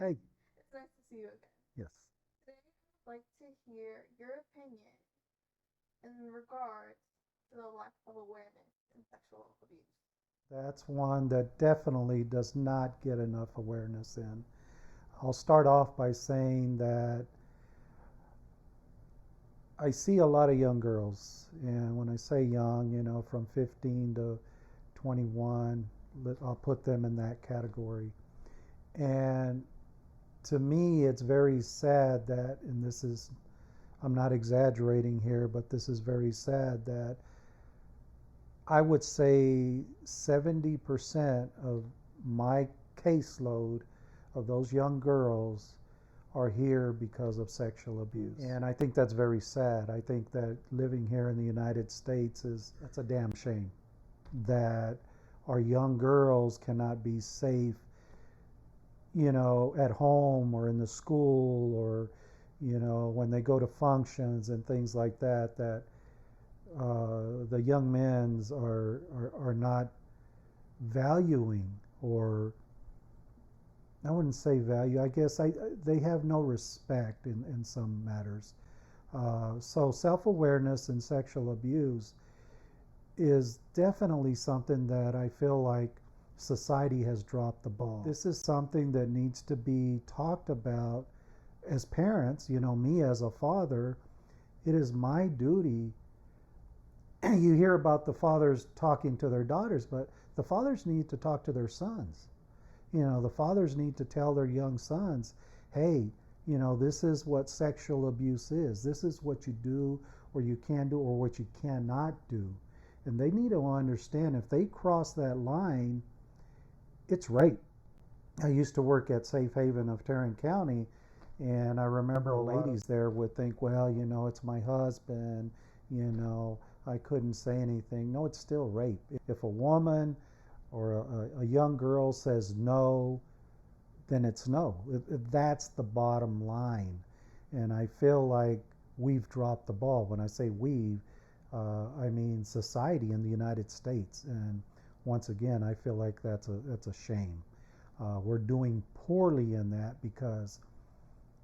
Hey, It's nice to see you again. yes, Today, I'd like to hear your opinion in regards to the lack of awareness in sexual abuse. that's one that definitely does not get enough awareness in. I'll start off by saying that I see a lot of young girls, and when I say young, from 15 to 21, I'll put them in that category. And to me, it's very sad that, and this is, I'm not exaggerating here, but this is very sad that I would say 70% of my caseload of those young girls are here because of sexual abuse. And I think that's very sad. I think that living here in the United States that's a damn shame that our young girls cannot be safe, at home or in the school or, when they go to functions and things like that, that the young men's are not valuing, or I wouldn't say value. I guess they have no respect in some matters. So self-awareness and sexual abuse is definitely something that I feel like society has dropped the ball. This is something that needs to be talked about as parents. Me as a father, it is my duty. You hear about the fathers talking to their daughters, but the fathers need to talk to their sons. The fathers need to tell their young sons, hey, this is what sexual abuse is. This is what you do or you can do or what you cannot do. And they need to understand if they cross that line, it's rape. I used to work at Safe Haven of Tarrant County, and I remember ladies there would think, well, it's my husband, I couldn't say anything. No, it's still rape. If a woman or a young girl says no, then it's no. That's the bottom line. And I feel like we've dropped the ball. When I say we, I mean society in the United States. And once again, I feel like that's a shame. We're doing poorly in that because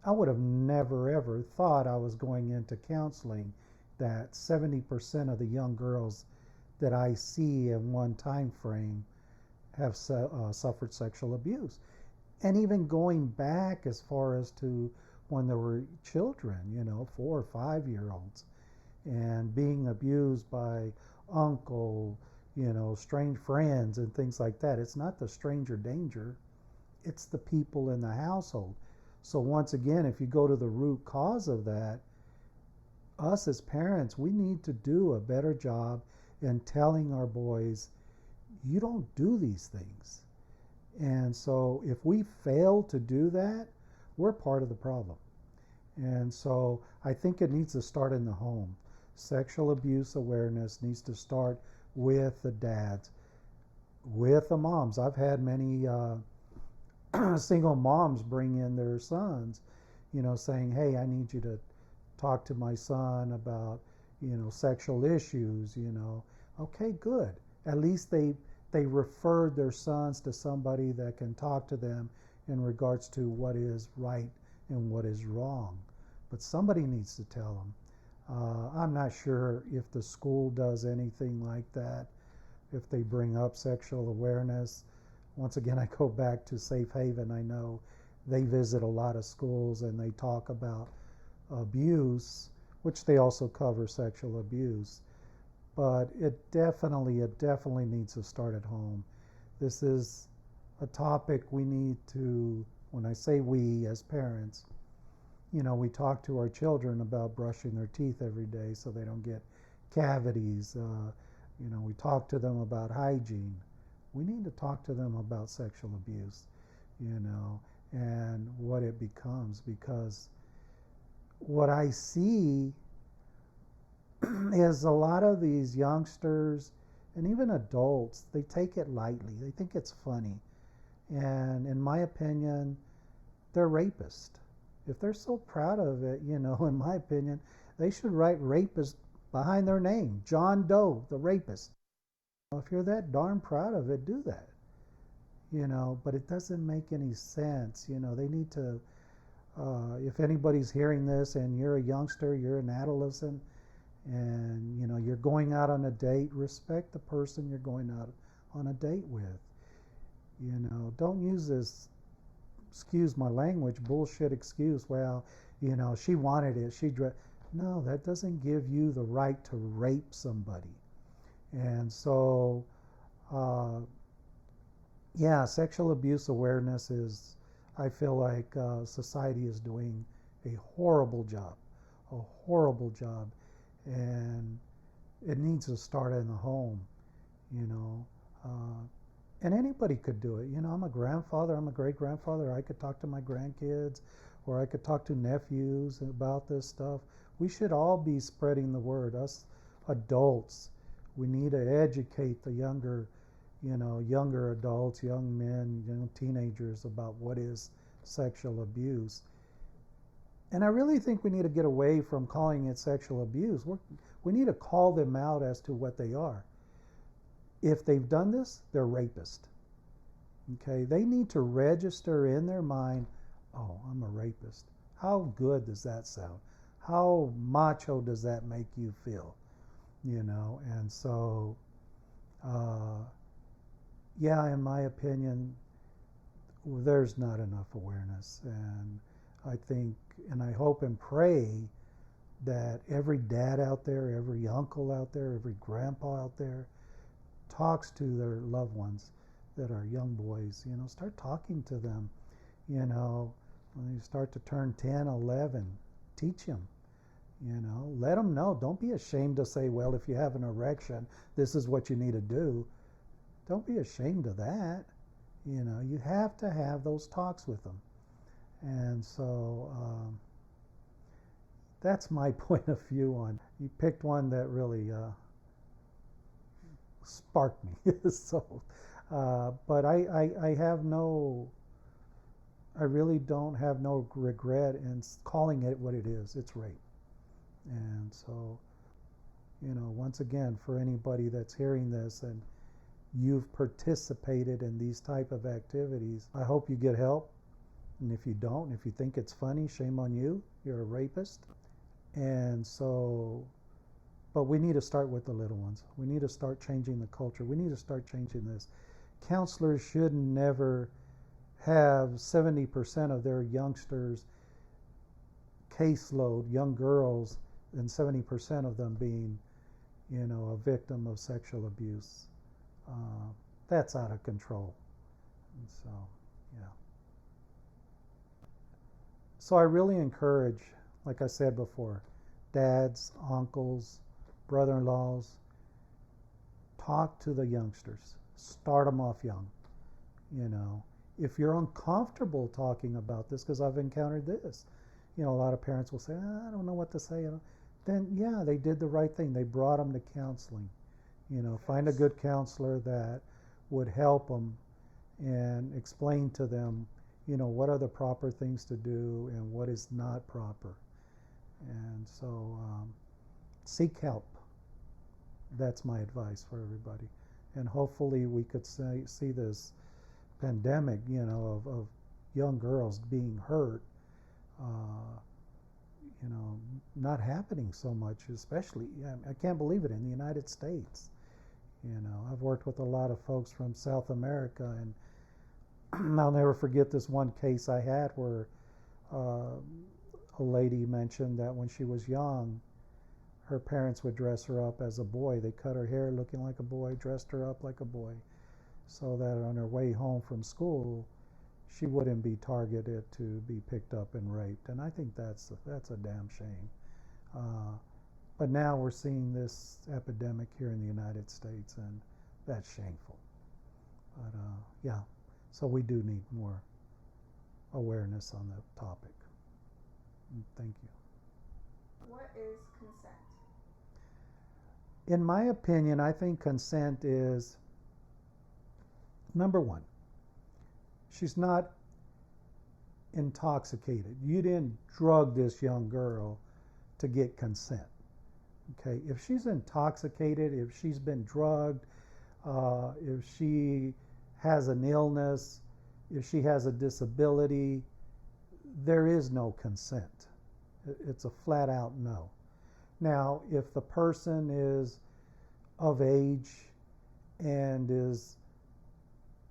I would have never ever thought I was going into counseling that 70% of the young girls that I see in one time frame have suffered sexual abuse. And even going back as far as to when they were children, 4 or 5 year olds, and being abused by uncle, strange friends and things like that. It's not the stranger danger, it's the people in the household. So once again, if you go to the root cause of that, us as parents, we need to do a better job in telling our boys, you don't do these things. And so if we fail to do that, we're part of the problem. And so I think it needs to start in the home. Sexual abuse awareness needs to start with the dads, with the moms. I've had many single moms bring in their sons, saying, hey, I need you to talk to my son about, sexual issues, Okay, good. At least they referred their sons to somebody that can talk to them in regards to what is right and what is wrong. But somebody needs to tell them. I'm not sure if the school does anything like that, if they bring up sexual awareness. Once again, I go back to Safe Haven. I know they visit a lot of schools and they talk about abuse, which they also cover sexual abuse. But it definitely needs to start at home. This is a topic we need to, when I say we as parents, we talk to our children about brushing their teeth every day so they don't get cavities. We talk to them about hygiene. We need to talk to them about sexual abuse, and what it becomes, because what I see is a lot of these youngsters and even adults, they take it lightly. They think it's funny. And in my opinion, they're rapists. If they're so proud of it, in my opinion, they should write rapist behind their name. John Doe, the rapist. If you're that darn proud of it, do that. but it doesn't make any sense. They need to, if anybody's hearing this and you're a youngster, you're an adolescent, and you're going out on a date, respect the person you're going out on a date with. Don't use this, excuse my language, bullshit excuse. Well, she wanted it. No, that doesn't give you the right to rape somebody. And so, uh, yeah, sexual abuse awareness is, I feel like society is doing a horrible job, and it needs to start in the home, you know. And anybody could do it. I'm a grandfather, I'm a great grandfather. I could talk to my grandkids, or I could talk to nephews about this stuff. We should all be spreading the word. Us adults, we need to educate the younger adults, young men, young teenagers about what is sexual abuse. And I really think we need to get away from calling it sexual abuse. We need to call them out as to what they are. If they've done this, they're rapists. Okay, they need to register in their mind, oh, I'm a rapist. How good does that sound? How macho does that make you feel? And so, yeah, in my opinion, there's not enough awareness. And I think, and I hope and pray that every dad out there, every uncle out there, every grandpa out there talks to their loved ones that are young boys. Start talking to them. When they start to turn 10, 11, teach them. Let them know. Don't be ashamed to say, well, if you have an erection, this is what you need to do. Don't be ashamed of that. You have to have those talks with them. And so that's my point of view on. You picked one that really sparked me. So, but I have no, I really don't have no regret in calling it what it is. It's rape. And so, once again, for anybody that's hearing this and you've participated in these type of activities, I hope you get help. And if you don't, if you think it's funny, shame on you. You're a rapist. And so, but we need to start with the little ones. We need to start changing the culture. We need to start changing this. Counselors should never have 70% of their youngsters caseload, young girls, and 70% of them being, a victim of sexual abuse. That's out of control. And so, yeah. So I really encourage, like I said before, dads, uncles, brother-in-laws, talk to the youngsters. Start them off young. If you're uncomfortable talking about this, because I've encountered this, a lot of parents will say, I don't know what to say. Then, yeah, they did the right thing. They brought them to counseling. Find a good counselor that would help them and explain to them, what are the proper things to do and what is not proper. And so seek help. That's my advice for everybody. And hopefully we could see this pandemic, of young girls being hurt, not happening so much, especially, I can't believe it, in the United States. I've worked with a lot of folks from South America, and I'll never forget this one case I had where a lady mentioned that when she was young, her parents would dress her up as a boy. They cut her hair looking like a boy, dressed her up like a boy, so that on her way home from school, she wouldn't be targeted to be picked up and raped. And I think that's a damn shame. But now we're seeing this epidemic here in the United States, and that's shameful. But yeah, so we do need more awareness on the topic. Thank you. What is consent? In my opinion, I think consent is, number one, she's not intoxicated. You didn't drug this young girl to get consent. Okay, if she's intoxicated, if she's been drugged, if she has an illness, if she has a disability, there is no consent. It's a flat out no. Now, if the person is of age and is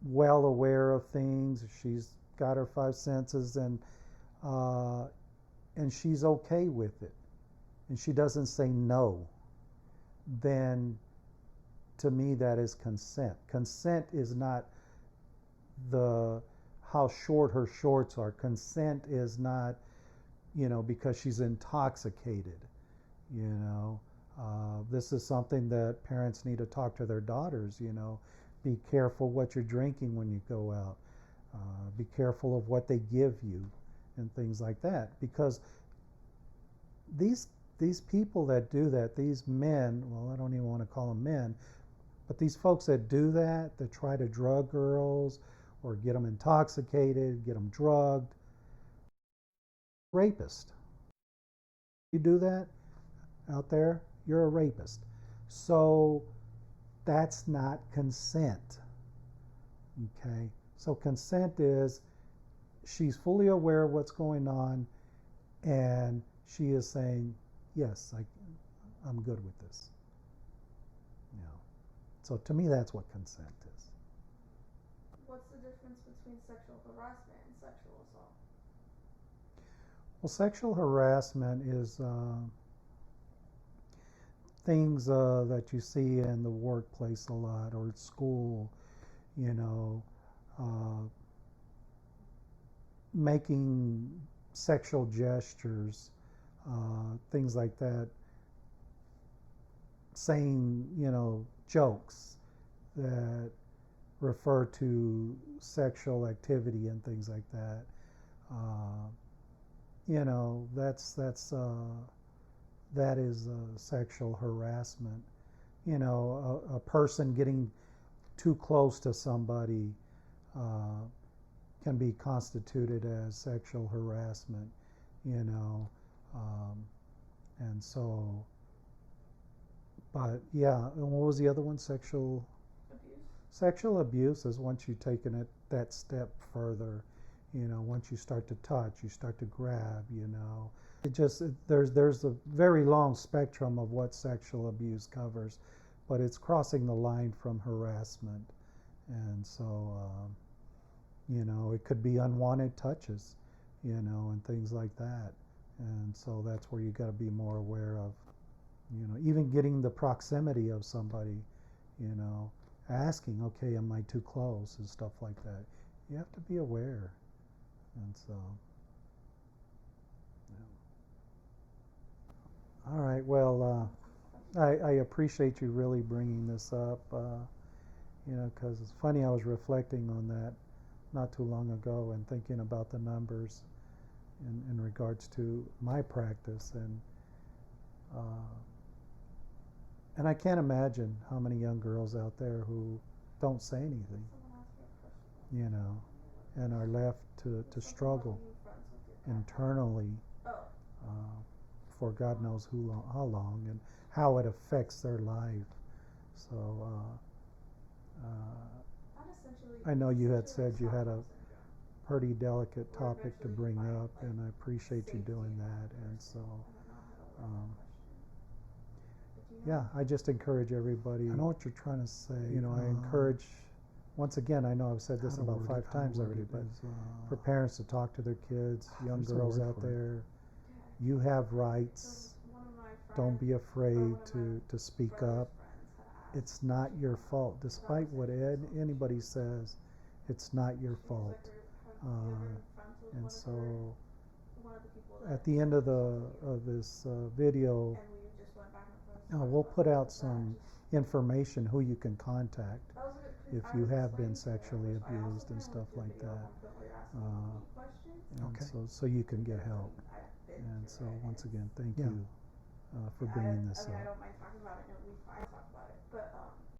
well aware of things, she's got her five senses, and she's okay with it, and she doesn't say no, then to me that is consent. Consent is not the how short her shorts are. Consent is not, because she's intoxicated. This is something that parents need to talk to their daughters. Be careful what you're drinking when you go out. Be careful of what they give you and things like that, because these people that do that, these men, well, I don't even want to call them men, but these folks that do that try to drug girls or get them intoxicated, get them drugged, rapist. You do that out there, you're a rapist. So that's not consent. Okay? So consent is she's fully aware of what's going on, and she is saying, yes, I'm good with this. So to me, that's what consent is. What's the difference between sexual harassment and sexual assault? Well, sexual harassment is things that you see in the workplace a lot, or at school, making sexual gestures, things like that, saying, jokes that refer to sexual activity and things like that. That is sexual harassment. A person getting too close to somebody can be constituted as sexual harassment. And so, but yeah, and what was the other one? Sexual abuse is once you've taken it that step further. Once you start to touch, you start to grab. There's a very long spectrum of what sexual abuse covers, but it's crossing the line from harassment. And so it could be unwanted touches, and things like that. And so that's where you got to be more aware of, even getting the proximity of somebody, asking, okay, am I too close, and stuff like that. You have to be aware. And so, yeah. All right, well, I appreciate you really bringing this up, because it's funny, I was reflecting on that not too long ago and thinking about the numbers in regards to my practice, and I can't imagine how many young girls out there who don't say anything, and are left to struggle internally for God knows how long, and how it affects their life. So I know you had said you had a pretty delicate topic to bring up, and I appreciate you doing that. And so yeah, I just encourage everybody. I know what you're trying to say. I encourage, once again, I know I've said this about 5 times already, but for parents to talk to their kids, young girls out there, you have rights. Don't be afraid to speak up. It's not your fault. Despite what anybody says, it's not your fault. And so at the end of this video, we'll put out some information who you can contact if you have been sexually abused and stuff like that. Okay. So you can get help. And so once again, thank you for bringing this up. I don't mind talking about it, and we fine talk about it, but